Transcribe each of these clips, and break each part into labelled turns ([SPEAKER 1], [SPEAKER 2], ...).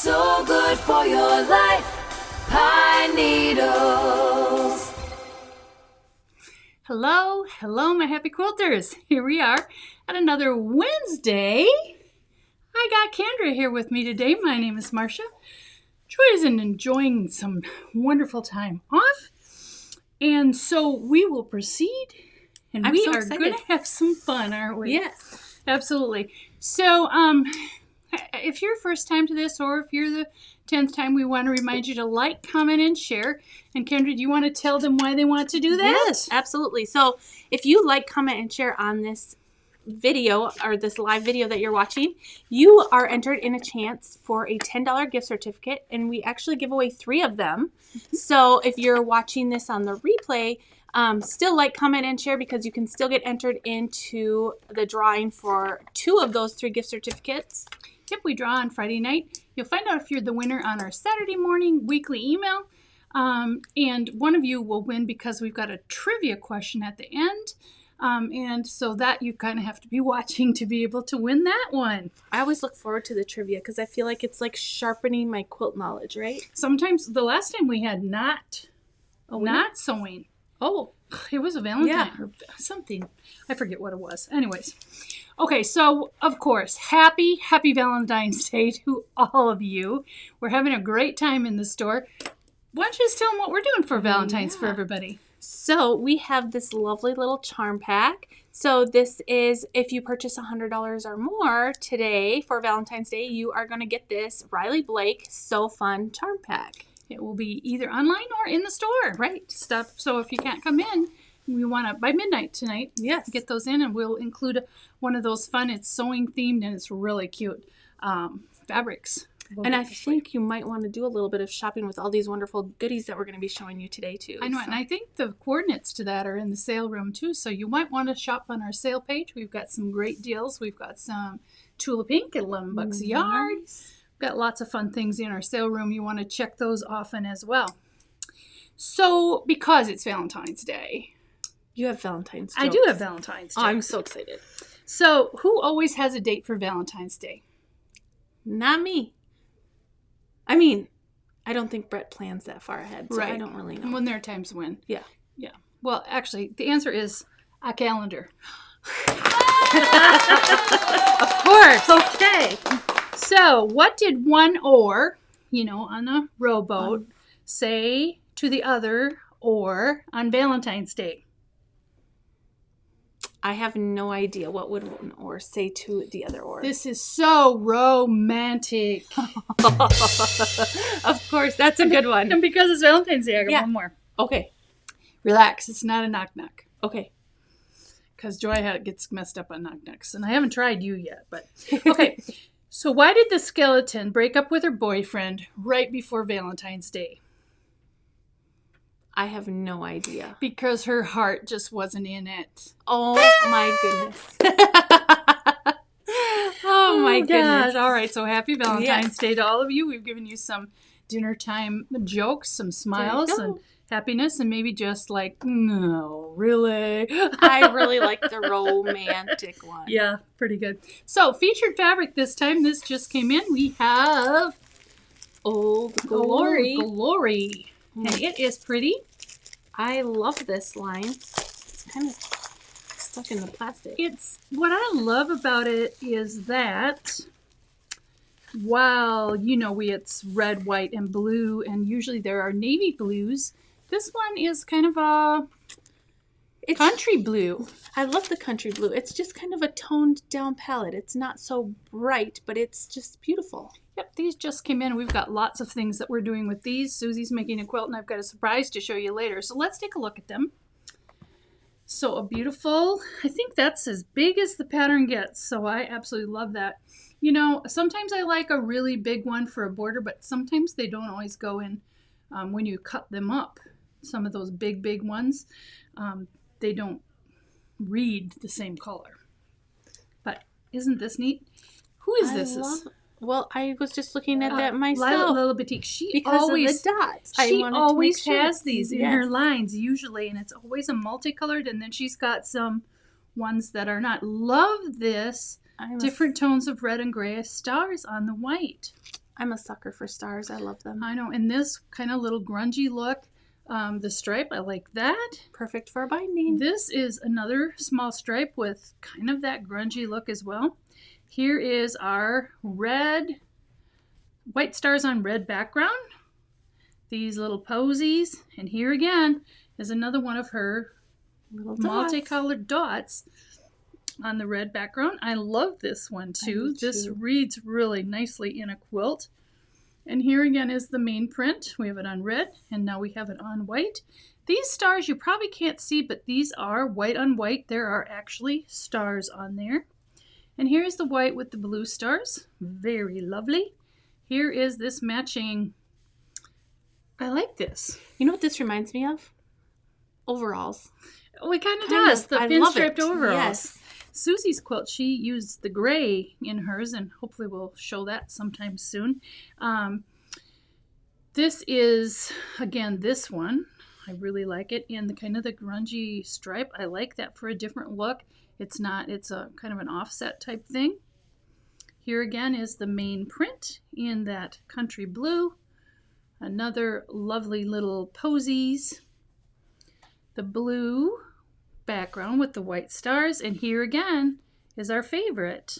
[SPEAKER 1] so good for your life. Pine needles.
[SPEAKER 2] Hello, my happy quilters. Here we are at another Wednesday. I got Kendra here with me today. My name is Marcia. Joy is enjoying some wonderful time off. And so we will proceed. And we are going to have some fun, aren't we?
[SPEAKER 3] Yes.
[SPEAKER 2] Absolutely. So, if you're first time to this, or if you're the 10th time, we want to remind you to like, comment, and share. And Kendra, do you want to tell them why they want to do that?
[SPEAKER 3] Yes, absolutely. So if you like, comment, and share on this video or this live video that you're watching, you are entered in a chance for a $10 gift certificate, and we actually give away 3 of them. So if you're watching this on the replay, still like, comment, and share, because you can still get entered into the drawing for 2 of those 3 gift certificates.
[SPEAKER 2] Yep, we draw on Friday night. You'll find out if you're the winner on our Saturday morning weekly email. And one of you will win because we've got a trivia question at the end. And so that you kind of have to be watching to be able to win that one.
[SPEAKER 3] I always look forward to the trivia because I feel like it's like sharpening my quilt knowledge, right?
[SPEAKER 2] Sometimes, the last time we had not sewing.
[SPEAKER 3] Oh,
[SPEAKER 2] it was a Valentine or something. I forget what it was. Anyways. Okay, so, of course, happy Valentine's Day to all of you. We're having a great time in the store. Why don't you just tell them what we're doing for Valentine's for everybody?
[SPEAKER 3] So we have this lovely little charm pack. So this is, if you purchase $100 or more today for Valentine's Day, you are going to get this Riley Blake So Fun charm pack.
[SPEAKER 2] It will be either online or in the store.
[SPEAKER 3] Right.
[SPEAKER 2] Stuff. So if you can't come in, we want to, by midnight tonight, get those in, and we'll include one of those fun, it's sewing themed, and it's really cute fabrics.
[SPEAKER 3] And I think you might want to do a little bit of shopping with all these wonderful goodies that we're going to be showing you today, too.
[SPEAKER 2] I know, and I think the coordinates to that are in the sale room, too, so you might want to shop on our sale page. We've got some great deals. We've got some Tula Pink at $11 a yard. We've got lots of fun things in our sale room. You want to check those often as well. So, because it's Valentine's Day.
[SPEAKER 3] You have Valentine's
[SPEAKER 2] jokes. I do have Valentine's jokes.
[SPEAKER 3] Oh, I'm so excited.
[SPEAKER 2] So, who always has a date for Valentine's Day?
[SPEAKER 3] Not me. I mean, I don't think Brett plans that far ahead, so
[SPEAKER 2] right.
[SPEAKER 3] I don't really know.
[SPEAKER 2] When there are times when.
[SPEAKER 3] Yeah.
[SPEAKER 2] Yeah. Well, actually, the answer is a calendar.
[SPEAKER 3] Of course.
[SPEAKER 2] Okay. So, what did one oar, on a rowboat, say to the other oar on Valentine's Day?
[SPEAKER 3] I have no idea. What would one oar say to the other oar?
[SPEAKER 2] This is so romantic.
[SPEAKER 3] Of course, that's a good one.
[SPEAKER 2] And because it's Valentine's Day, I got one more.
[SPEAKER 3] Okay.
[SPEAKER 2] Relax. It's not a knock-knock.
[SPEAKER 3] Okay.
[SPEAKER 2] Because Joy gets messed up on knock-knocks. And I haven't tried you yet, but... Okay. So why did the skeleton break up with her boyfriend right before Valentine's Day?
[SPEAKER 3] I have no idea.
[SPEAKER 2] Because her heart just wasn't in it.
[SPEAKER 3] Oh, my goodness. Oh, my goodness.
[SPEAKER 2] All right, so happy Valentine's Day to all of you. We've given you some dinner time jokes, some smiles, and happiness, and maybe just like, no, really?
[SPEAKER 3] I really like the romantic one.
[SPEAKER 2] Yeah, pretty good. So, featured fabric this time. This just came in. We have
[SPEAKER 3] Old Glory.
[SPEAKER 2] Old Glory. And it is pretty.
[SPEAKER 3] I love this line. It's kind of stuck in the plastic.
[SPEAKER 2] What I love about it is that while, it's red, white, and blue, and usually there are navy blues, this one is kind of a country blue.
[SPEAKER 3] I love the country blue. It's just kind of a toned down palette. It's not so bright, but it's just beautiful.
[SPEAKER 2] Yep, these just came in. We've got lots of things that we're doing with these. Susie's making a quilt, and I've got a surprise to show you later. So let's take a look at them. So a beautiful, I think that's as big as the pattern gets. So I absolutely love that. Sometimes I like a really big one for a border, but sometimes they don't always go in when you cut them up. Some of those big ones, they don't read the same color. But isn't this neat? Who is this?
[SPEAKER 3] Well, I was just looking at that myself.
[SPEAKER 2] Lila Batik. She
[SPEAKER 3] because
[SPEAKER 2] always,
[SPEAKER 3] of the dots.
[SPEAKER 2] She always has these in her lines, usually, and it's always a multicolored, and then she's got some ones that are not. Love this. Different tones of red and gray stars on the white.
[SPEAKER 3] I'm a sucker for stars. I love them.
[SPEAKER 2] I know, and this kind of little grungy look, the stripe, I like that.
[SPEAKER 3] Perfect for binding.
[SPEAKER 2] This is another small stripe with kind of that grungy look as well. Here is our white stars on red background. These little posies, and here again is another one of her
[SPEAKER 3] Little
[SPEAKER 2] multicolored dots on the red background. I love this one too. This reads really nicely in a quilt. And here again is the main print. We have it on red, and now we have it on white. These stars you probably can't see, but these are white on white. There are actually stars on there. And here's the white with the blue stars. Very lovely. Here is this matching. I like this.
[SPEAKER 3] You know what this reminds me of? Overalls.
[SPEAKER 2] Oh, it kind of does. The pinstriped overalls.
[SPEAKER 3] Yes.
[SPEAKER 2] Susie's quilt, she used the gray in hers, and hopefully we'll show that sometime soon. This is, again, this one. I really like it. And the kind of the grungy stripe, I like that for a different look. It's a kind of an offset type thing. Here again is the main print in that country blue. Another lovely little posies. The blue background with the white stars, and here again is our favorite.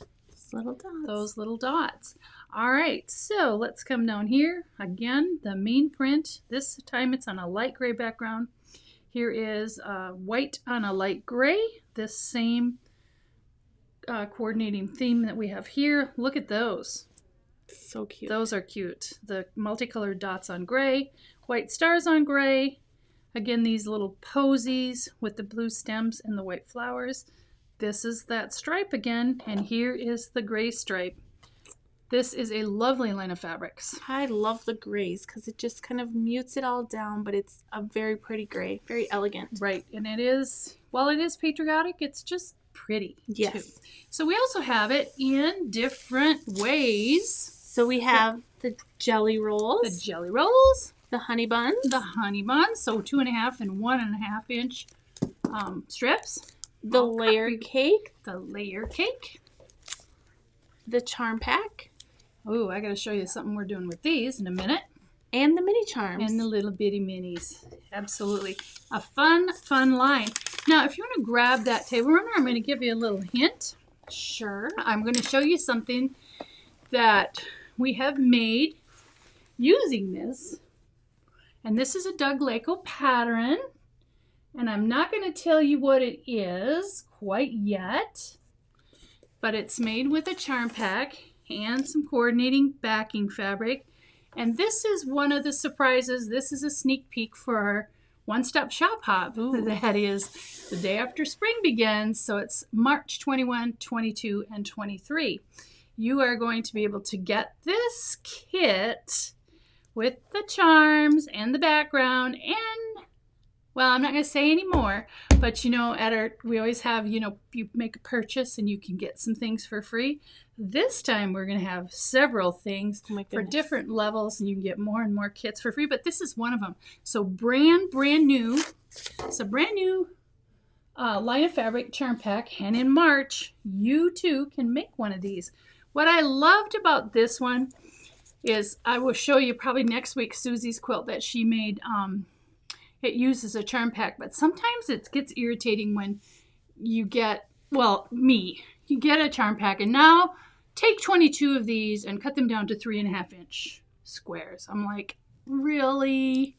[SPEAKER 2] Those little dots. All right, so let's come down here. Again, the main print. This time it's on a light gray background. Here is white on a light gray. This same coordinating theme that we have here. Look at those.
[SPEAKER 3] So cute.
[SPEAKER 2] Those are cute. The multicolored dots on gray, white stars on gray. Again, these little posies with the blue stems and the white flowers. This is that stripe again, and here is the gray stripe. This is a lovely line of fabrics.
[SPEAKER 3] I love the grays because it just kind of mutes it all down, but it's a very pretty gray, very elegant.
[SPEAKER 2] Right, and it is, while it is patriotic, it's just pretty
[SPEAKER 3] yes.
[SPEAKER 2] too. So we also have it in different ways.
[SPEAKER 3] So we have the jelly rolls.
[SPEAKER 2] The jelly rolls.
[SPEAKER 3] The honey buns.
[SPEAKER 2] The honey buns, so 2.5 and 1.5 inch strips.
[SPEAKER 3] The layer cake.
[SPEAKER 2] The layer cake.
[SPEAKER 3] The charm pack.
[SPEAKER 2] Oh, I got to show you something we're doing with these in a minute.
[SPEAKER 3] And the mini charms.
[SPEAKER 2] And the little bitty minis. Absolutely. A fun line. Now, if you want to grab that table runner, I'm going to give you a little hint.
[SPEAKER 3] Sure.
[SPEAKER 2] I'm going to show you something that we have made using this. And this is a Doug Lako pattern. And I'm not going to tell you what it is quite yet. But it's made with a charm pack and some coordinating backing fabric. And this is one of the surprises. This is a sneak peek for our one-stop shop hop. Ooh. That is the day after spring begins. So it's March 21, 22, and 23. You are going to be able to get this kit with the charms and the background and, well, I'm not going to say any more, but we always have, you make a purchase and you can get some things for free. This time we're going to have several things for different levels, and you can get more and more kits for free, but this is one of them. So brand new. It's a brand new line of fabric charm pack, and in March, you too can make one of these. What I loved about this one is I will show you probably next week Susie's quilt that she made. It uses a charm pack, but sometimes it gets irritating when you get, you get a charm pack and now take 22 of these and cut them down to 3.5 inch squares. I'm like, really?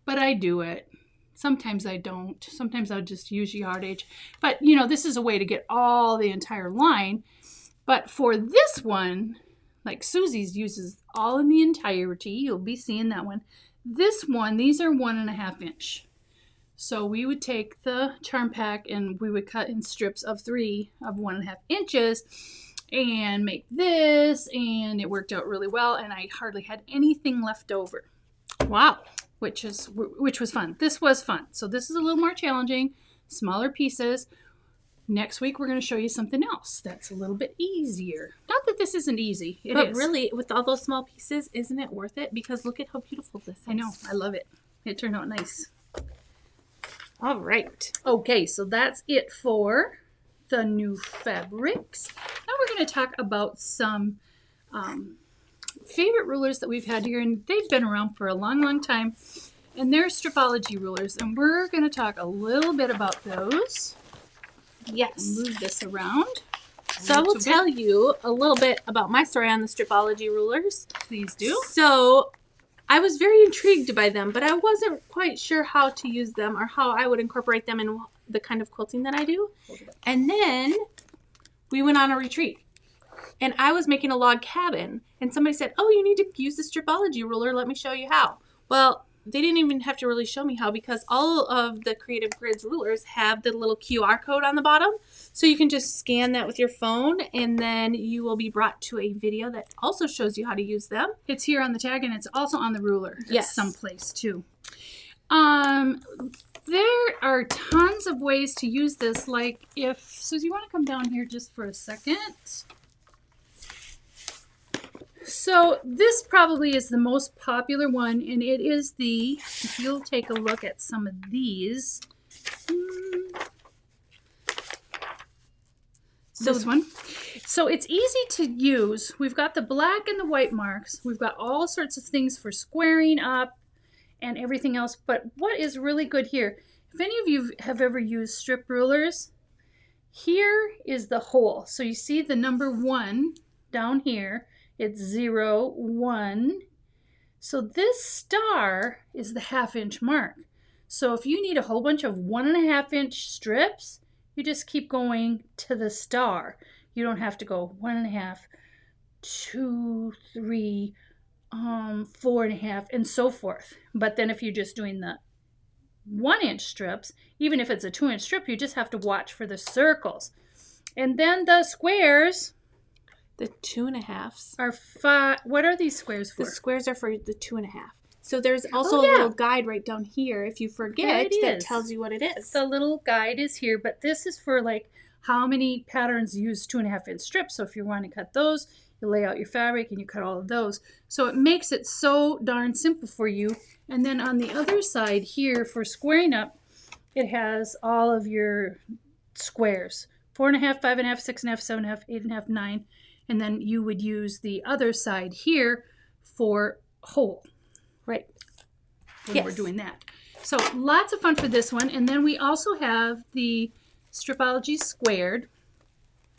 [SPEAKER 2] But I do it. Sometimes I don't. Sometimes I'll just use yardage. But, this is a way to get all the entire line. But for this one, like Susie's uses all in the entirety. You'll be seeing that one. This one, these are 1.5 inch. So we would take the charm pack and we would cut in strips of 3 of 1.5 inches and make this, and it worked out really well, and I hardly had anything left over.
[SPEAKER 3] Wow.
[SPEAKER 2] Which was fun. This was fun. So this is a little more challenging, smaller pieces. Next week, we're going to show you something else that's a little bit easier. Not that this isn't easy. It
[SPEAKER 3] but
[SPEAKER 2] is.
[SPEAKER 3] Really, with all those small pieces, isn't it worth it? Because look at how beautiful this is.
[SPEAKER 2] I know. I love it. It turned out nice.
[SPEAKER 3] All right.
[SPEAKER 2] Okay, so that's it for the new fabrics. Now we're going to talk about some favorite rulers that we've had here, and they've been around for a long, long time. And they're Stripology rulers, and we're going to talk a little bit about those.
[SPEAKER 3] Yes.
[SPEAKER 2] Move this around.
[SPEAKER 3] So I will tell you a little bit about my story on the Stripology rulers.
[SPEAKER 2] Please do.
[SPEAKER 3] So I was very intrigued by them, but I wasn't quite sure how to use them or how I would incorporate them in the kind of quilting that I do. And then we went on a retreat. And I was making a log cabin, and somebody said, "Oh, you need to use the Stripology ruler. Let me show you how." Well, they didn't even have to really show me how, because all of the Creative Grids rulers have the little QR code on the bottom. So you can just scan that with your phone, and then you will be brought to a video that also shows you how to use them.
[SPEAKER 2] It's here on the tag, and it's also on the ruler.
[SPEAKER 3] Yes.
[SPEAKER 2] It's someplace too. There are tons of ways to use this. Like if, Susie, you want to come down here just for a second? So this probably is the most popular one, and it is the, if you'll take a look at some of these. So this one. So it's easy to use. We've got the black and the white marks. We've got all sorts of things for squaring up and everything else. But what is really good here, if any of you have ever used strip rulers, here is the hole. So you see the number 1 down here. It's 0, 1. So this star is the 1/2 inch mark. So if you need a whole bunch of 1.5 inch strips, you just keep going to the star. You don't have to go 1.5, 2, 3, 4.5, and so forth. But then if you're just doing the 1 inch strips, even if it's a 2 inch strip, you just have to watch for the circles. And then the squares,
[SPEAKER 3] The 2.5s
[SPEAKER 2] are 5. What are these squares for?
[SPEAKER 3] The squares are for the 2.5. So there's also
[SPEAKER 2] yeah.
[SPEAKER 3] a little guide right down here. If you forget, that tells you what it is.
[SPEAKER 2] The little guide is here, but this is for like how many patterns use 2.5 inch strips. So if you want to cut those, you lay out your fabric and you cut all of those. So it makes it so darn simple for you. And then on the other side here for squaring up, it has all of your squares. 4.5, 5.5, 6.5, 7.5, 8.5, 9. And then you would use the other side here for whole.
[SPEAKER 3] Right.
[SPEAKER 2] When we're doing that. So lots of fun for this one. And then we also have the Stripology Squared.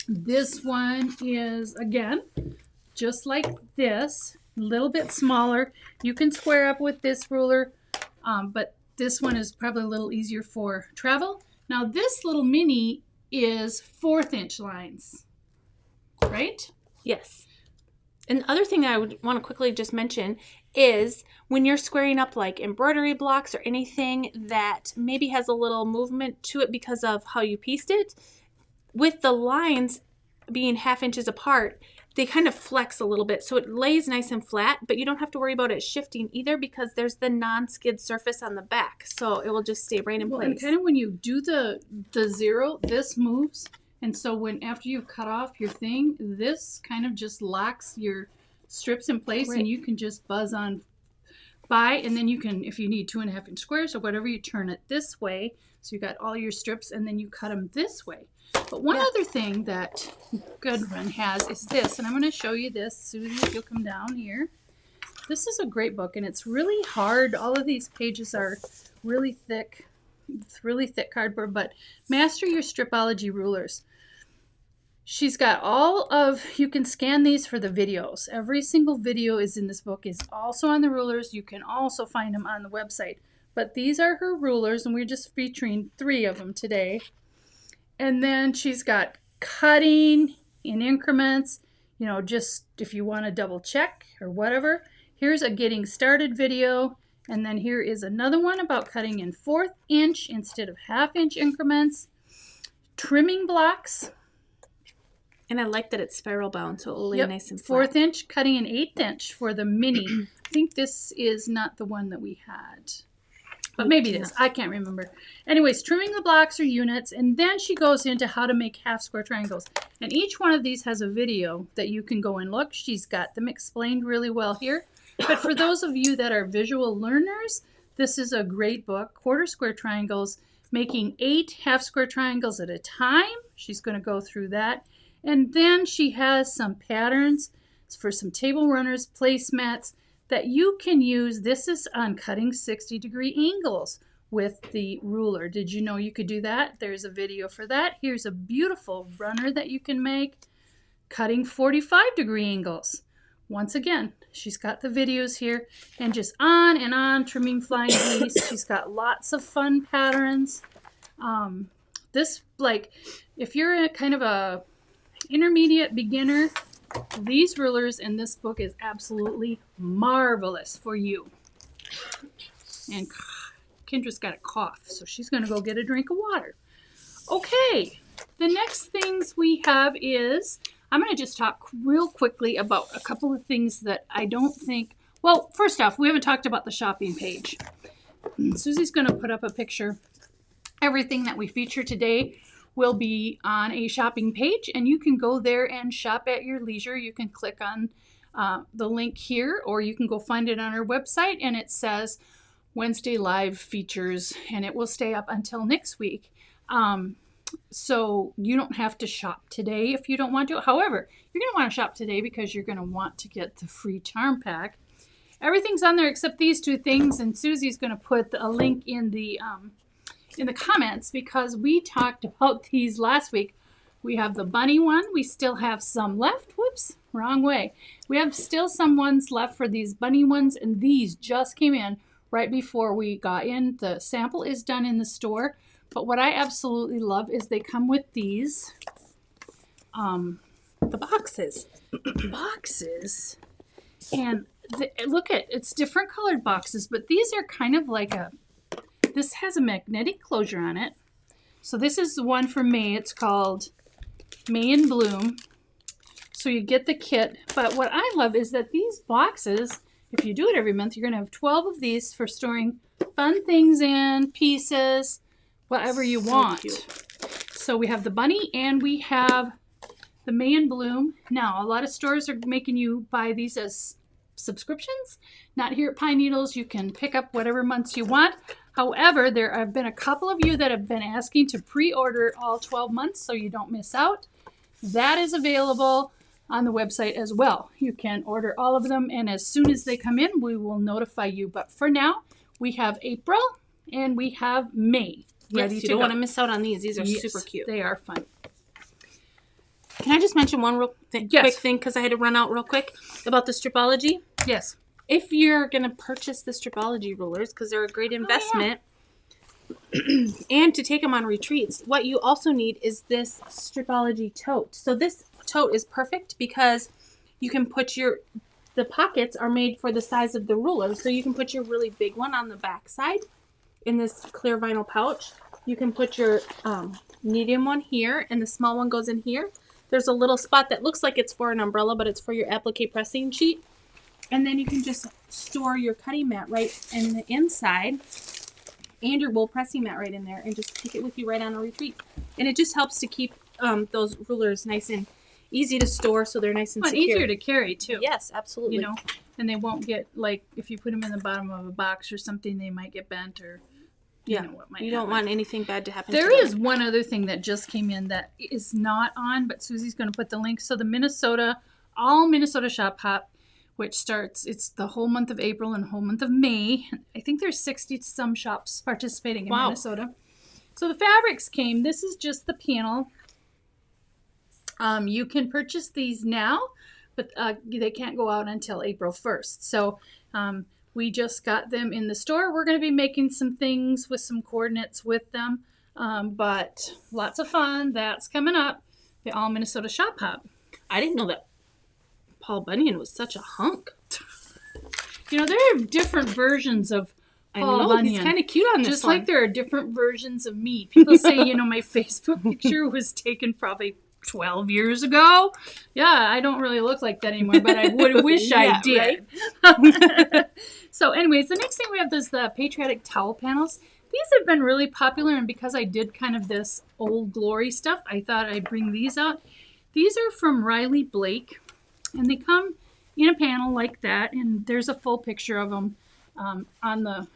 [SPEAKER 2] This one is, again, just like this, a little bit smaller. You can square up with this ruler, but this one is probably a little easier for travel. Now this little mini is 1/4 inch lines, right?
[SPEAKER 3] Yes. And the other thing I would want to quickly just mention is when you're squaring up like embroidery blocks or anything that maybe has a little movement to it because of how you pieced it, with the lines being 1/2 inches apart, they kind of flex a little bit. So it lays nice and flat, but you don't have to worry about it shifting either because there's the non-skid surface on the back. So it will just stay right in place.
[SPEAKER 2] And kind of when you do the 0, this moves. And so when after you've cut off your thing, this kind of just locks your strips in place, and you can just buzz on by, and then you can, if you need 2.5 inch squares or whatever, you turn it this way. So you got all your strips, and then you cut them this way. But one other thing that Goodrun has is this, and I'm going to show you this. Susie, if you'll come down here. This is a great book, and it's really hard. All of these pages are really thick. It's really thick cardboard, but Master Your Stripology Rulers. She's got all of, you can scan these for the videos. Every single video is in this book, is also on the rulers. You can also find them on the website. But these are her rulers, and we're just featuring 3 of them today. And then she's got cutting in increments, you know, just if you want to double check or whatever. Here's a getting started video. And then here is another one about cutting in 1/4 inch instead of 1/2 inch increments. Trimming blocks.
[SPEAKER 3] And I like that it's spiral bound, so it'll lay nice and flat.
[SPEAKER 2] 1/4 inch, cutting an 1/8 inch for the mini. I think this is not the one that we had. But maybe it is. I can't remember. Anyways, trimming the blocks or units. And then she goes into how to make 1/2 square triangles. And each one of these has a video that you can go and look. She's got them explained really well here. But for those of you that are visual learners, this is a great book. 1/4 square triangles, making 8 1/2 square triangles at a time. She's going to go through that. And then she has some patterns It's for some table runners, placemats that you can use. This is on cutting 60-degree angles with the ruler. Did you know you could do that? There's a video for that. Here's a beautiful runner that you can make cutting 45-degree angles. Once again, she's got the videos here, and just on and on, trimming flying geese. She's got lots of fun patterns. This, like, if you're a kind of a intermediate beginner, these rulers in this book is absolutely marvelous for you. And Kendra's got a cough, so she's going to go get a drink of water. Okay, the next things we have is, I'm going to just talk real quickly about a couple of things that I don't think, well, first off, we haven't talked about the shopping page. Susie's going to put up a picture. Everything that we feature today will be on a shopping page, and you can go there and shop at your leisure. You can click on the link here, or you can go find it on our website, and it says Wednesday Live Features, and it will stay up until next week. So you don't have to shop today if you don't want to. However, you're going to want to shop today because you're going to want to get the free charm pack. Everything's on there except these two things, and Susie's going to put a link in the comments because we talked about these last week. We have the bunny one. We still have some left. Whoops, wrong way. We have still some ones left for these bunny ones, and these just came in right before we got in. The sample is done in the store. But what I absolutely love is they come with these, the boxes. And look at, it's different colored boxes, but these are kind of like this has a magnetic closure on it. So this is the one for May. It's called May in Bloom. So you get the kit. But what I love is that these boxes, if you do it every month, you're going to have 12 of these for storing fun things in, pieces, whatever you want. So we have the bunny and we have the May in Bloom. Now, a lot of stores are making you buy these as subscriptions. Not here at Pine Needles. You can pick up whatever months you want. However, there have been a couple of you that have been asking to pre-order all 12 months so you don't miss out. That is available on the website as well. You can order all of them, and as soon as they come in, we will notify you. But for now, we have April and we have May.
[SPEAKER 3] Yes, you don't want to miss out on these. These are super cute.
[SPEAKER 2] They are fun.
[SPEAKER 3] Can I just mention one quick thing, because I had to run out real quick, about the Stripology?
[SPEAKER 2] Yes.
[SPEAKER 3] If you're going to purchase the Stripology rulers, because they're a great investment, and to take them on retreats, what you also need is this Stripology Tote. So this tote is perfect because you can put the pockets are made for the size of the ruler. So you can put your really big one on the back side in this clear vinyl pouch. You can put your medium one here, and the small one goes in here. There's a little spot that looks like it's for an umbrella, but it's for your applique pressing sheet. And then you can just store your cutting mat right in the inside and your wool pressing mat right in there, and just take it with you right on a retreat. And it just helps to keep those rulers nice and easy to store, so they're nice and secure.
[SPEAKER 2] Easier to carry too.
[SPEAKER 3] Yes, absolutely.
[SPEAKER 2] You know, and they won't get, like, if you put them in the bottom of a box or something, they might get bent, or you know what might happen.
[SPEAKER 3] Don't want anything bad to happen.
[SPEAKER 2] There is one other thing that just came in that is not on, but Susie's going to put the link. So the all Minnesota Shop Hop, which starts, it's the whole month of April and the whole month of May. I think there's 60 some shops participating in Minnesota. So the fabrics came. This is just the panel. You can purchase these now, but they can't go out until April 1st. So we just got them in the store. We're going to be making some things with some coordinates with them, but lots of fun. That's coming up. The All Minnesota Shop Hop.
[SPEAKER 3] I didn't know that Paul Bunyan was such a hunk.
[SPEAKER 2] You know, there are different versions of Paul Bunyan.
[SPEAKER 3] He's kind of cute on this
[SPEAKER 2] Just
[SPEAKER 3] one.
[SPEAKER 2] like there are different versions of me. People say, you know, my Facebook picture was taken probably 12 years ago. Yeah, I don't really look like that anymore, but I would wish I did. Right? So anyways, the next thing we have is the Patriotic towel panels. These have been really popular, and because I did kind of this Old Glory stuff, I thought I'd bring these out. These are from Riley Blake, and they come in a panel like that, and there's a full picture of them on the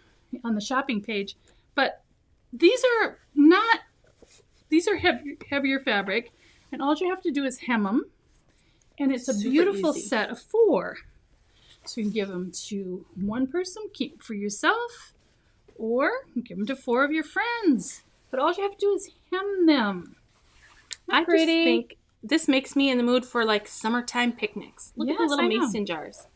[SPEAKER 2] shopping page. But these are heavier fabric, and all you have to do is hem them, And it's a
[SPEAKER 3] Super
[SPEAKER 2] beautiful
[SPEAKER 3] easy.
[SPEAKER 2] set of 4. So you can give them to one person, keep for yourself, or give them to 4 of your friends. But all you have to do is hem them.
[SPEAKER 3] I
[SPEAKER 2] Pretty.
[SPEAKER 3] just think this makes me in the mood for like summertime picnics. Look at the
[SPEAKER 2] Yes,
[SPEAKER 3] little
[SPEAKER 2] I know.
[SPEAKER 3] mason jars.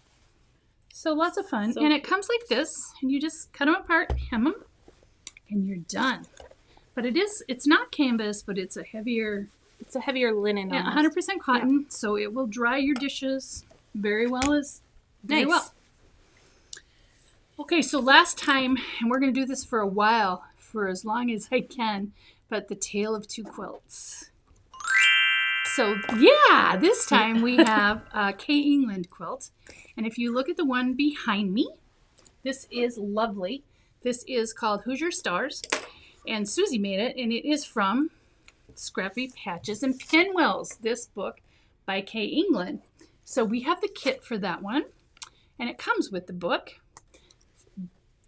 [SPEAKER 2] So lots of fun.
[SPEAKER 3] So
[SPEAKER 2] and it comes like this, and you just cut them apart, hem them, and you're done. But it's not canvas, but it's a heavier,
[SPEAKER 3] it's a heavier linen.
[SPEAKER 2] yeah,
[SPEAKER 3] Almost.
[SPEAKER 2] 100% cotton, so it will dry your dishes very well. Very
[SPEAKER 3] Nice.
[SPEAKER 2] well. Okay, so last time, and we're going to do this for a while, for as long as I can, but the Tale of Two Quilts. So yeah, this time we have a K. England quilt. And if you look at the one behind me, this is lovely. This is called Hoosier Stars. And Susie made it, and it is from Scrappy Patches and Pinwheels, this book by K. England. So we have the kit for that one, and it comes with the book.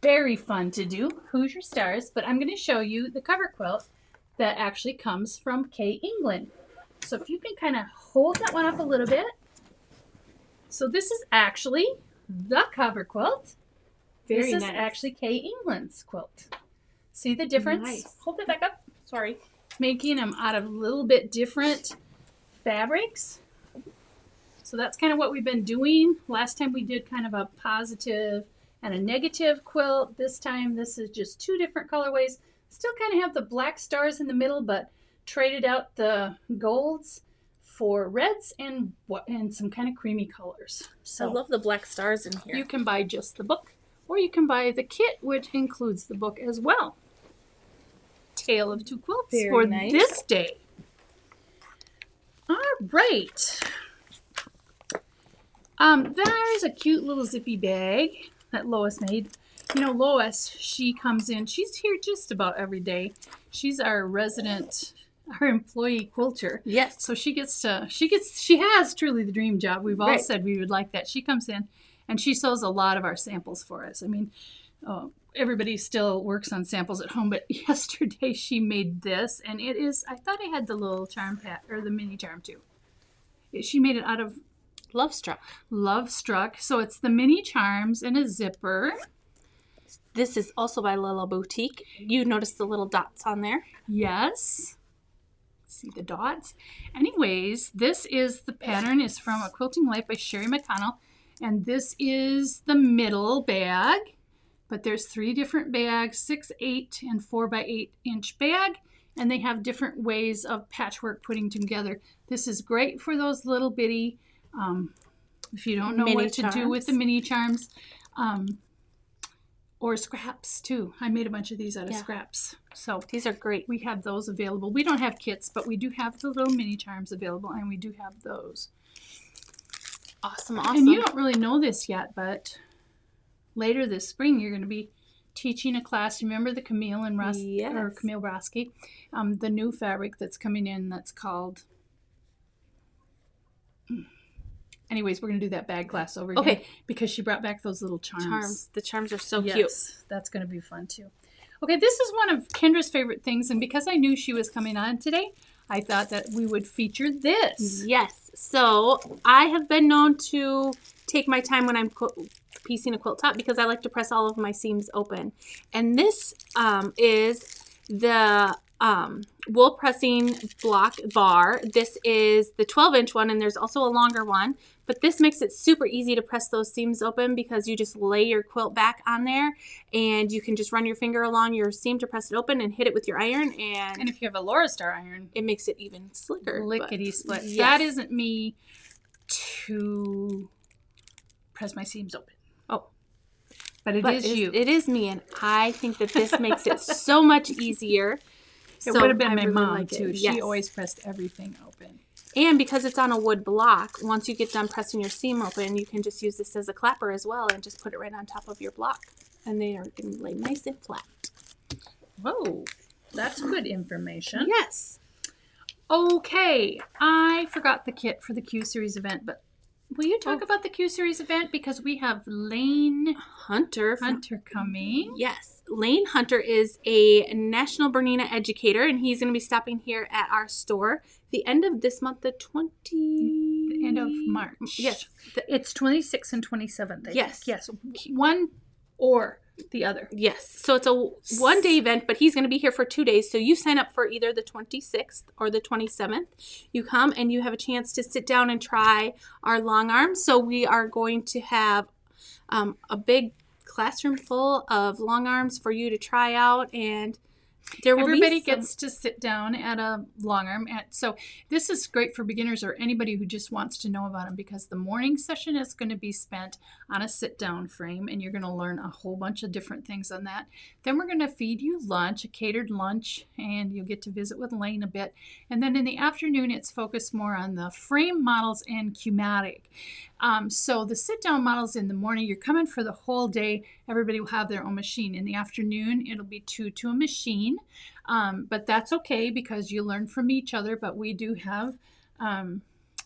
[SPEAKER 2] Very fun to do, Hoosier Stars, but I'm going to show you the cover quilt that actually comes from K. England. So if you can kind of hold that one up a little bit. So this is actually the cover quilt.
[SPEAKER 3] Very
[SPEAKER 2] This
[SPEAKER 3] nice.
[SPEAKER 2] is actually K. England's quilt. See the difference?
[SPEAKER 3] Nice.
[SPEAKER 2] Hold it back up. Sorry. Making them out of a little bit different fabrics. So that's kind of what we've been doing. Last time we did kind of a positive and a negative quilt. This time this is just 2 different colorways. Still kind of have the black stars in the middle, but traded out the golds for reds and some kind of creamy colors. So
[SPEAKER 3] I love the black stars in here.
[SPEAKER 2] you can buy just the book, or you can buy the kit, which includes the book as well. Tale of Two Quilts
[SPEAKER 3] Very
[SPEAKER 2] for
[SPEAKER 3] nice.
[SPEAKER 2] this day. All right. There's a cute little zippy bag that Lois made. You know, Lois, she comes in. She's here just about every day. She's our employee quilter.
[SPEAKER 3] Yes.
[SPEAKER 2] So she has truly the dream job. We've all
[SPEAKER 3] Right.
[SPEAKER 2] said we would like that. She comes in and she sews a lot of our samples for us. I mean, everybody still works on samples at home, but yesterday she made this, and it is, I thought I had the little charm pat or the mini charm too. She made it out of
[SPEAKER 3] Love Struck.
[SPEAKER 2] Love Struck. So it's the mini charms and a zipper.
[SPEAKER 3] This is also by Lila Boutique. You notice the little dots on there.
[SPEAKER 2] Yes. See the dots? Anyways, this is the pattern is from A Quilting Life by Sherry McConnell. And this is the middle bag. But there's 3 different bags, 6, 8, and 4 by 8 inch bag. And they have different ways of patchwork putting together. This is great for those little bitty, if you don't know
[SPEAKER 3] Mini
[SPEAKER 2] what to do with the
[SPEAKER 3] charms.
[SPEAKER 2] mini charms. Or scraps too. I made a bunch of these out of
[SPEAKER 3] Yeah.
[SPEAKER 2] scraps. So
[SPEAKER 3] These are great.
[SPEAKER 2] we have those available. We don't have kits, but we do have the little mini charms available, and we do have those.
[SPEAKER 3] Awesome.
[SPEAKER 2] And you don't really know this yet, but later this spring you're going to be teaching a class. Remember the Camille and
[SPEAKER 3] Yes.
[SPEAKER 2] or Camille Broski, the new fabric that's coming in that's called. Anyways, we're going to do that bag class over again.
[SPEAKER 3] Okay.
[SPEAKER 2] Because she brought back those little charms.
[SPEAKER 3] The charms are so cute.
[SPEAKER 2] Yes, that's going to be fun too. Okay, this is one of Kendra's favorite things, and because I knew she was coming on today, I thought that we would feature this.
[SPEAKER 3] Yes. So I have been known to take my time when I'm piecing a quilt top because I like to press all of my seams open. And this is the wool pressing block bar. This is the 12-inch one, and there's also a longer one. But this makes it super easy to press those seams open because you just lay your quilt back on there, and you can just run your finger along your seam to press it open and hit it with your iron,
[SPEAKER 2] And if you have a Laura Star iron,
[SPEAKER 3] it makes it even slicker.
[SPEAKER 2] lickety split.
[SPEAKER 3] Yes.
[SPEAKER 2] That isn't me to press my seams open.
[SPEAKER 3] Oh.
[SPEAKER 2] But it
[SPEAKER 3] But
[SPEAKER 2] is you.
[SPEAKER 3] It is me, and I think that this makes it so much easier.
[SPEAKER 2] It would have been
[SPEAKER 3] I
[SPEAKER 2] my
[SPEAKER 3] really
[SPEAKER 2] mom
[SPEAKER 3] like it.
[SPEAKER 2] too.
[SPEAKER 3] Yes.
[SPEAKER 2] She always pressed everything open.
[SPEAKER 3] And because it's on a wood block, once you get done pressing your seam open, you can just use this as a clapper as well and just put it right on top of your block. And they are going to lay nice and flat.
[SPEAKER 2] Whoa, that's good information.
[SPEAKER 3] Yes.
[SPEAKER 2] Okay, I forgot the kit for the Q Series event, but will you talk about the Q Series event? Because we have Lane
[SPEAKER 3] Hunter
[SPEAKER 2] coming.
[SPEAKER 3] Yes. Lane Hunter is a National Bernina educator, and he's going to be stopping here at our store the end of this month, the
[SPEAKER 2] end of March.
[SPEAKER 3] Yes.
[SPEAKER 2] It's 26th and 27th, I
[SPEAKER 3] Yes.
[SPEAKER 2] think. Yes. One or the other.
[SPEAKER 3] Yes. So it's a one-day event, but he's going to be here for 2 days. So you sign up for either the 26th or the 27th. You come and you have a chance to sit down and try our long arms. So we are going to have a big classroom full of long arms for you to try out, and
[SPEAKER 2] everybody gets to sit down at a long arm. So this is great for beginners or anybody who just wants to know about them, because the morning session is going to be spent on a sit down frame, and you're going to learn a whole bunch of different things on that. Then we're going to feed you lunch, a catered lunch, and you'll get to visit with Lane a bit. And then in the afternoon, it's focused more on the frame models and Q-matic. So the sit-down models in the morning, you're coming for the whole day. Everybody will have their own machine. In the afternoon, it'll be 2 to a machine. But that's okay because you learn from each other. But we do have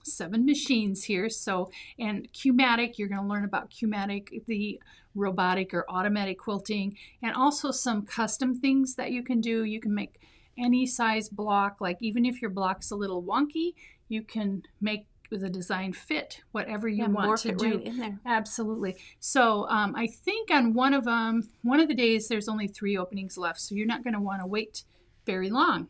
[SPEAKER 2] 7 machines here. So, and Q-matic, you're going to learn about Q-matic, the robotic or automatic quilting, and also some custom things that you can do. You can make any size block. Like even if your block's a little wonky, you can make with a design fit whatever you want to do.
[SPEAKER 3] Right in there.
[SPEAKER 2] Absolutely. So I think on one of the days there's only 3 openings left, so you're not going to want to wait very long.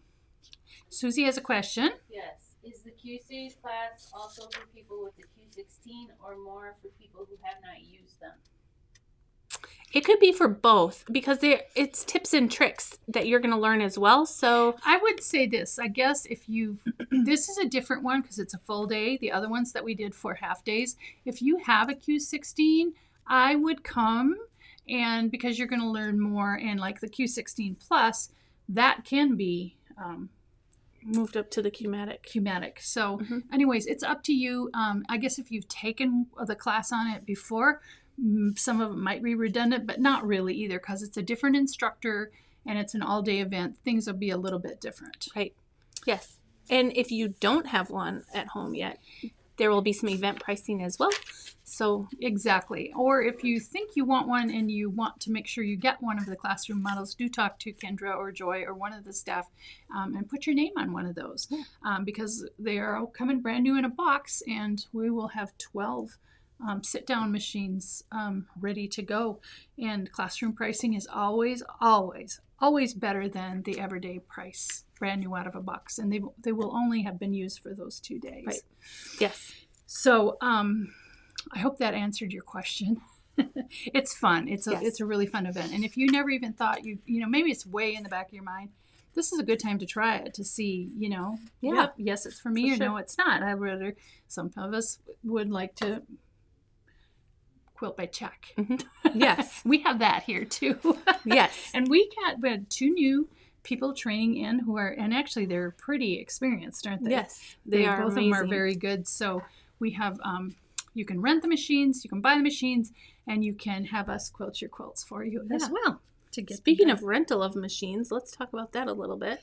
[SPEAKER 2] Susie has a question.
[SPEAKER 4] Yes. Is the Q Series class also for people with the Q16 or more for people who have not used them?
[SPEAKER 3] It could be for both, because it's tips and tricks that you're going to learn as well. So
[SPEAKER 2] I would say this. I guess if you, this is a different one because it's a full day. The other ones that we did for half days. If you have a Q16, I would come, and because you're going to learn more, and like the Q16 Plus, that can be
[SPEAKER 3] moved up to the
[SPEAKER 2] Q-matic. So anyways, it's up to you. I guess if you've taken the class on it before, some of it might be redundant, but not really either, because it's a different instructor and it's an all-day event. Things will be a little bit different.
[SPEAKER 3] Right. Yes. And if you don't have one at home yet, there will be some event pricing as well. So
[SPEAKER 2] exactly. Or if you think you want one and you want to make sure you get one of the classroom models, do talk to Kendra or Joy or one of the staff and put your name on one of those, because they are all coming brand new in a box, and we will have 12 sit-down machines ready to go. And classroom pricing is always better than the everyday price, brand new out of a box. And they will only have been used for those 2 days.
[SPEAKER 3] Right. Yes.
[SPEAKER 2] So I hope that answered your question. It's fun. It's a really fun event. And if you never even thought you know, maybe it's way in the back of your mind, this is a good time to try it, to see, you know, yep, yes, it's for me, or no, it's not. Some of us would like to quilt by check.
[SPEAKER 3] Yes.
[SPEAKER 2] We have that here too.
[SPEAKER 3] Yes.
[SPEAKER 2] And we had 2 new people training in who are, and actually they're pretty experienced, aren't they?
[SPEAKER 3] Yes. They are
[SPEAKER 2] both
[SPEAKER 3] amazing.
[SPEAKER 2] of them are very good. So we have, you can rent the machines, you can buy the machines, and you can have us quilt your quilts for you as well.
[SPEAKER 3] Speaking of rental of machines, let's talk about that a little bit.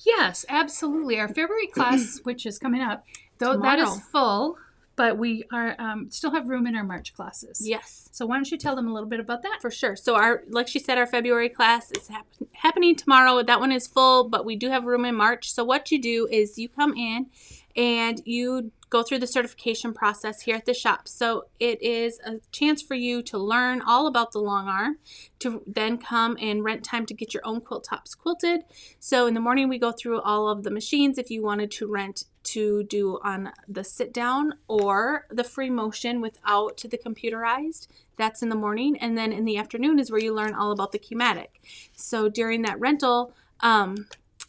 [SPEAKER 2] Yes, absolutely. Our February class, which is coming up, though that is full, but we are still have room in our March classes.
[SPEAKER 3] Yes.
[SPEAKER 2] So why don't you tell them a little bit about that?
[SPEAKER 3] For sure. So like she said, our February class is happening tomorrow. That one is full, but we do have room in March. So what you do is you come in and you go through the certification process here at the shop. So it is a chance for you to learn all about the long arm, to then come and rent time to get your own quilt tops quilted. So in the morning we go through all of the machines if you wanted to rent to do on the sit down or the free motion without the computerized. That's in the morning. And then in the afternoon is where you learn all about the Q-matic. So during that rental,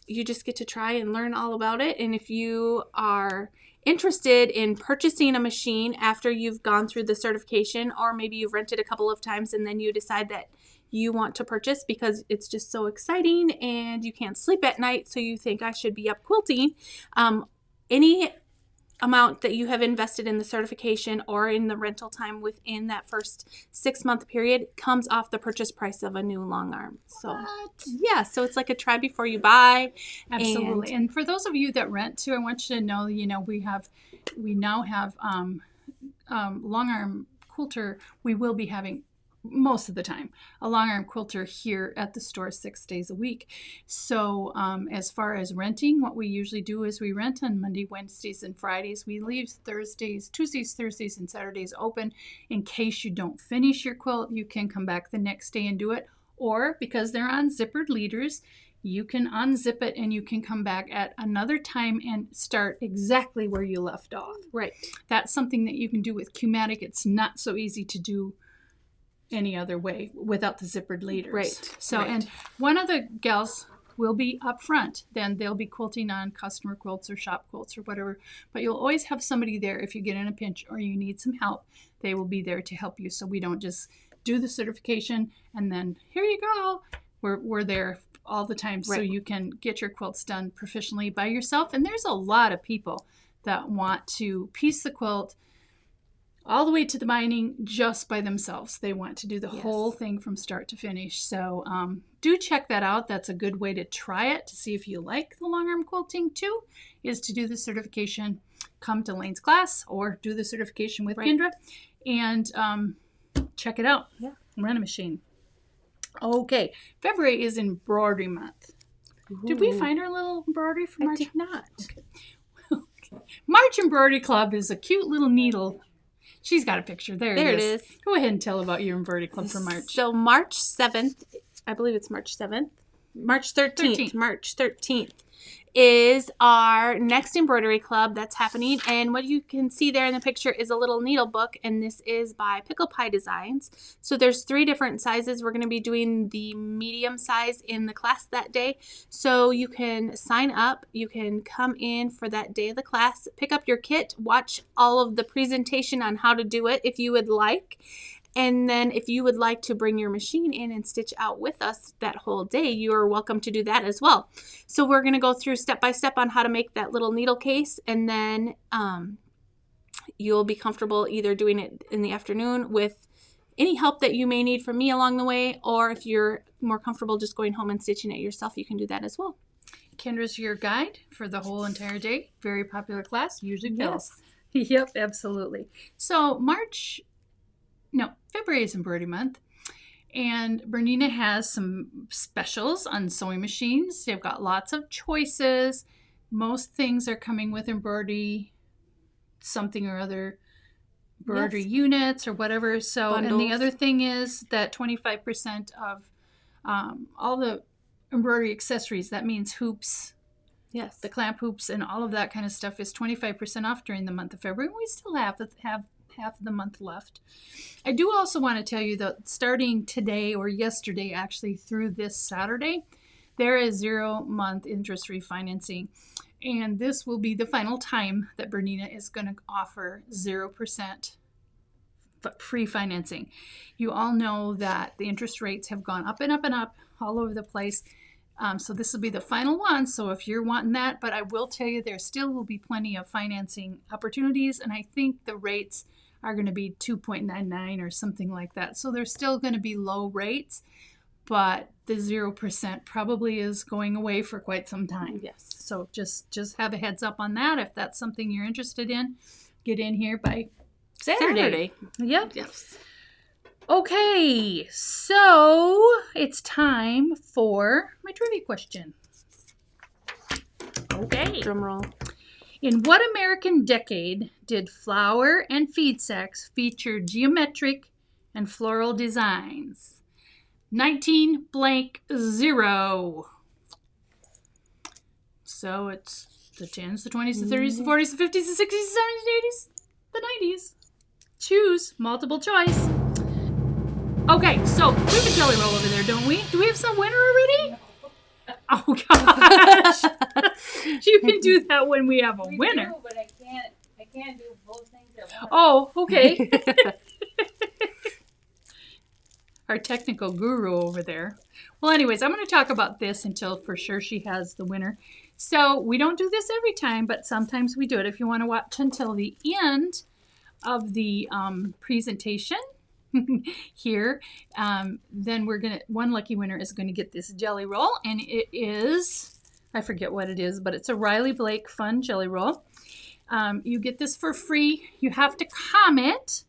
[SPEAKER 3] you just get to try and learn all about it. And if you are interested in purchasing a machine after you've gone through the certification, or maybe you've rented a couple of times and then you decide that you want to purchase because it's just so exciting and you can't sleep at night, so you think I should be up quilting, any amount that you have invested in the certification or in the rental time within that first 6-month period comes off the purchase price of a new long arm. So yeah, so it's like a try before you buy.
[SPEAKER 2] Absolutely. And for those of you that rent too, I want you to know, you know, we now have long arm quilter, we will be having most of the time a long arm quilter here at the store 6 days a week. So as far as renting, what we usually do is we rent on Monday, Wednesdays, and Fridays. We leave Tuesdays, Thursdays, and Saturdays open in case you don't finish your quilt. You can come back the next day and do it, or because they're on zippered leaders, you can unzip it and you can come back at another time and start exactly where you left off.
[SPEAKER 3] Right.
[SPEAKER 2] That's something that you can do with Q-matic. It's not so easy to do any other way without the zippered leaders.
[SPEAKER 3] Right.
[SPEAKER 2] So,
[SPEAKER 3] right.
[SPEAKER 2] and one of the gals will be up front. Then they'll be quilting on customer quilts or shop quilts or whatever. But you'll always have somebody there if you get in a pinch or you need some help. They will be there to help you. So we don't just do the certification and then here you go. We're there all the time, so
[SPEAKER 3] Right.
[SPEAKER 2] you can get your quilts done proficiently by yourself. And there's a lot of people that want to piece the quilt all the way to the binding just by themselves. They want to do the
[SPEAKER 3] Yes.
[SPEAKER 2] whole thing from start to finish. So do check that out. That's a good way to try it to see if you like the long arm quilting too, is to do the certification. Come to Lane's class or do the certification with
[SPEAKER 3] Right.
[SPEAKER 2] Kendra and check it out.
[SPEAKER 3] Yeah.
[SPEAKER 2] Rent a machine. Okay, February is embroidery month. Did we
[SPEAKER 3] Ooh.
[SPEAKER 2] find our little embroidery for
[SPEAKER 3] I
[SPEAKER 2] March?
[SPEAKER 3] did not.
[SPEAKER 2] Okay. March Embroidery Club is a cute little needle. She's got a picture. There
[SPEAKER 3] There
[SPEAKER 2] it
[SPEAKER 3] it
[SPEAKER 2] is.
[SPEAKER 3] is.
[SPEAKER 2] Go ahead and tell about your embroidery club for March.
[SPEAKER 3] So March 7th, I believe it's March 7th. March 13th. March 13th is our next embroidery club that's happening. And what you can see there in the picture is a little needle book. And this is by Pickle Pie Designs. So there's 3 different sizes. We're going to be doing the medium size in the class that day. So you can sign up. You can come in for that day of the class, pick up your kit, watch all of the presentation on how to do it if you would like. And then if you would like to bring your machine in and stitch out with us that whole day, you are welcome to do that as well. So we're going to go through step by step on how to make that little needle case. And then you'll be comfortable either doing it in the afternoon with any help that you may need from me along the way. Or if you're more comfortable just going home and stitching it yourself, you can do that as well.
[SPEAKER 2] Kendra's your guide for the whole entire day. Very popular class. Usually fills. Yep, absolutely. So February is embroidery month. And Bernina has some specials on sewing machines. They've got lots of choices. Most things are coming with embroidery, something or other, embroidery
[SPEAKER 3] Yes.
[SPEAKER 2] units or whatever. So, and the
[SPEAKER 3] Bundles.
[SPEAKER 2] other thing is that 25% of all the embroidery accessories, that means hoops,
[SPEAKER 3] Yes.
[SPEAKER 2] the clamp hoops, and all of that kind of stuff is 25% off during the month of February. We still have half of the month left. I do also want to tell you that starting today or yesterday, actually through this Saturday, there is 0-month interest-free financing. And this will be the final time that Bernina is going to offer 0% free financing. You all know that the interest rates have gone up and up and up all over the place. So this will be the final one. So if you're wanting that, but I will tell you there still will be plenty of financing opportunities. And I think the rates are going to be 2.99 or something like that. So there's still going to be low rates, but the 0% probably is going away for quite some time.
[SPEAKER 3] Yes.
[SPEAKER 2] So just have a heads up on that. If that's something you're interested in, get in here by Saturday. Yep.
[SPEAKER 3] Yes.
[SPEAKER 2] Okay, so it's time for my trivia question. Okay.
[SPEAKER 3] Drum roll.
[SPEAKER 2] In what American decade did flower and feed sacks feature geometric and floral designs? 19 0. So it's the 10s, the 20s, the 30s, the 40s, the 50s, the 60s, the 70s, the 80s, the 90s. Choose multiple choice. Okay, so we have a jelly roll over there, don't we? Do we have some winner already? Oh gosh. You can do that when we have a
[SPEAKER 4] We
[SPEAKER 2] winner.
[SPEAKER 4] do, but I can't do both things at once.
[SPEAKER 2] Oh, okay. Our technical guru over there. Well, anyways, I'm going to talk about this until for sure she has the winner. So we don't do this every time, but sometimes we do it. If you want to watch until the end of the presentation here, then one lucky winner is going to get this jelly roll, and it is, I forget what it is, but it's a Riley Blake Fun Jelly Roll. You get this for free. You have to comment.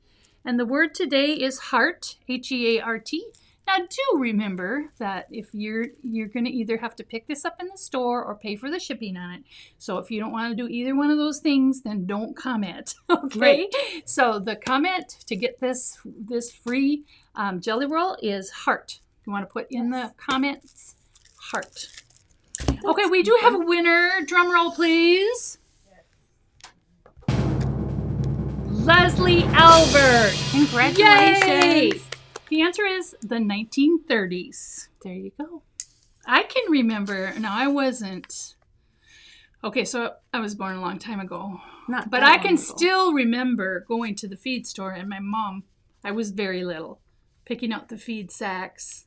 [SPEAKER 2] And the word today is heart, H-E-A-R-T. Now, do remember that if you're going to either have to pick this up in the store or pay for the shipping on it. So if you don't want to do either one of those things, then don't comment. Okay.
[SPEAKER 3] Right.
[SPEAKER 2] So the comment to get this free jelly roll is heart. You want to put in the comments heart. Okay, we do have a winner. Drum roll, please. Leslie Albert.
[SPEAKER 3] Congratulations.
[SPEAKER 2] Yay! The answer is the 1930s.
[SPEAKER 3] There you go.
[SPEAKER 2] I can remember. Now, I wasn't. Okay, so I was born a long time ago.
[SPEAKER 3] Not
[SPEAKER 2] But
[SPEAKER 3] that
[SPEAKER 2] I
[SPEAKER 3] long
[SPEAKER 2] can
[SPEAKER 3] ago.
[SPEAKER 2] still remember going to the feed store and my mom, I was very little, picking out the feed sacks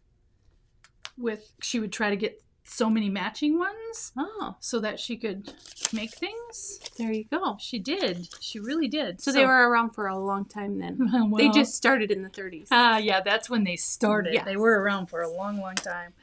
[SPEAKER 2] she would try to get so many matching ones
[SPEAKER 3] Oh,
[SPEAKER 2] so that she could make things.
[SPEAKER 3] there you go.
[SPEAKER 2] She did. She really did.
[SPEAKER 3] So they were around for a long time then.
[SPEAKER 2] well,
[SPEAKER 3] They just started in the 30s.
[SPEAKER 2] yeah, that's when they started.
[SPEAKER 3] Yes.
[SPEAKER 2] They were around for a long, long time.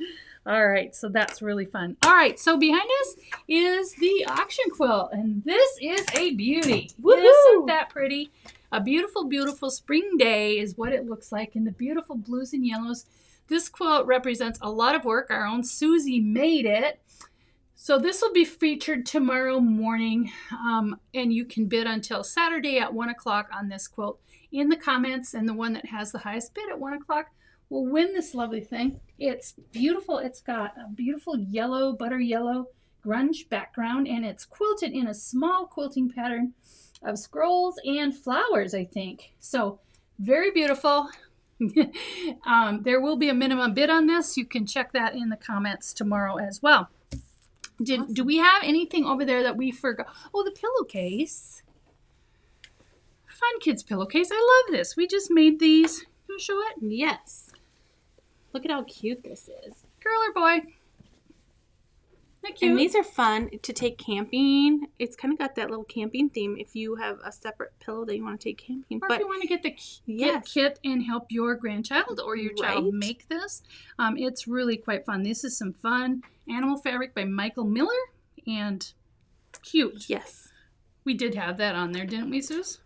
[SPEAKER 2] All right, so that's really fun. All right, so behind us is the auction quilt, and this is a beauty.
[SPEAKER 3] Woohoo!
[SPEAKER 2] Isn't that pretty? A beautiful, beautiful spring day is what it looks like in the beautiful blues and yellows. This quilt represents a lot of work. Our own Susie made it. So this will be featured tomorrow morning, and you can bid until Saturday at 1 o'clock on this quilt in the comments, and the one that has the highest bid at 1 o'clock will win this lovely thing. It's beautiful. It's got a beautiful yellow, butter yellow grunge background, and it's quilted in a small quilting pattern of scrolls and flowers, I think. So very beautiful. There will be a minimum bid on this. You can check that in the comments tomorrow as well. Do we have anything over there that we forgot? Oh, the pillowcase. Fun Kids pillowcase. I love this. We just made these. Can I show it?
[SPEAKER 3] Yes. Look at how cute this is.
[SPEAKER 2] Girl or boy? Isn't that cute?
[SPEAKER 3] And these are fun to take camping. It's kind of got that little camping theme if you have a separate pillow that you want to take camping.
[SPEAKER 2] Or
[SPEAKER 3] But
[SPEAKER 2] if you want to get the
[SPEAKER 3] Yes.
[SPEAKER 2] kit and help your grandchild or your child
[SPEAKER 3] Right.
[SPEAKER 2] make this, it's really quite fun. This is some fun animal fabric by Michael Miller, and cute.
[SPEAKER 3] yes.
[SPEAKER 2] We did have that on there, didn't we, Suze?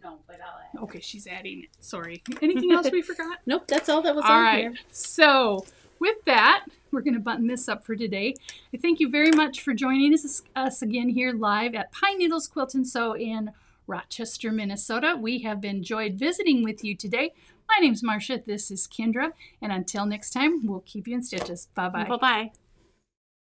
[SPEAKER 4] No, but I'll add.
[SPEAKER 2] Okay, she's adding it. Sorry. Anything else we forgot?
[SPEAKER 3] Nope, that's all that was
[SPEAKER 2] All
[SPEAKER 3] on
[SPEAKER 2] right.
[SPEAKER 3] here.
[SPEAKER 2] So with that, we're going to button this up for today. I thank you very much for joining us again here live at Pine Needles Quilt and Sew in Rochester, Minnesota. We have enjoyed visiting with you today. My name's Marcia. This is Kendra. And until next time, we'll keep you in stitches. Bye-bye.
[SPEAKER 3] Bye-bye.